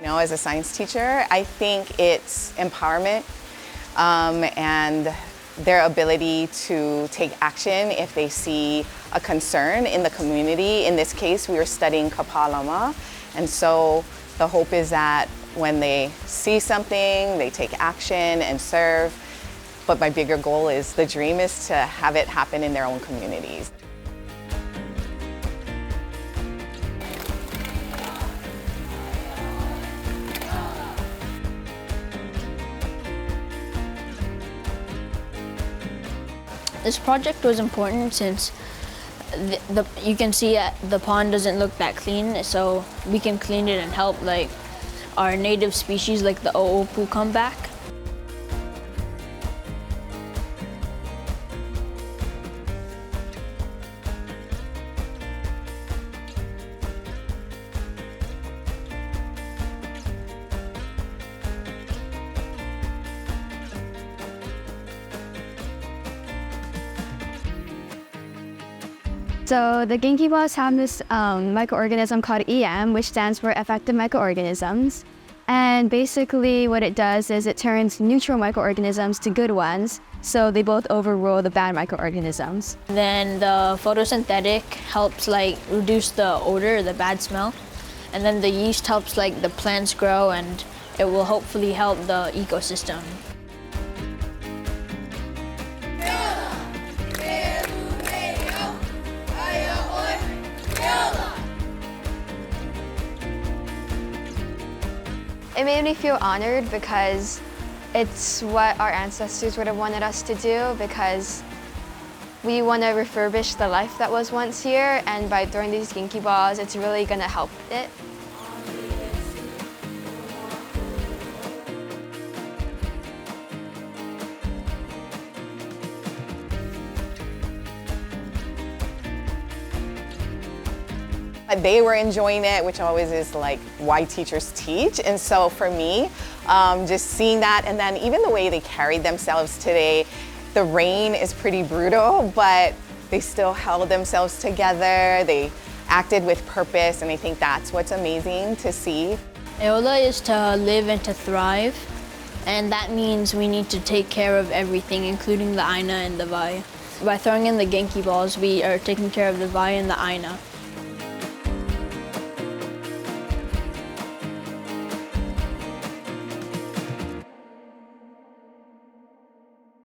As a science teacher, I think it's empowerment and their ability to take action if they see a concern in the community. In this case, we were studying Kapālama, and so the hope is that when they see something, they take action and serve. But my bigger goal is, the dream is to have it happen in their own communities. This project was important since you can see the pond doesn't look that clean, so we can clean it and help like our native species like the ahupuaʻa come back. So the Genki balls have this microorganism called EM, which stands for effective microorganisms. And basically what it does is it turns neutral microorganisms to good ones, so they both overrule the bad microorganisms. Then the photosynthetic helps like reduce the odor, the bad smell. And then the yeast helps like the plants grow, and it will hopefully help the ecosystem. It made me feel honored because it's what our ancestors would have wanted us to do, because we want to refurbish the life that was once here, and by throwing these Genki balls, it's really going to help it. They were enjoying it, which always is like why teachers teach. And so for me, just seeing that, and then even the way they carried themselves today, the rain is pretty brutal, but they still held themselves together. They acted with purpose, and I think that's what's amazing to see. E Ola is to live and to thrive, and that means we need to take care of everything, including the aina and the vai. By throwing in the Genki balls, we are taking care of the vai and the aina.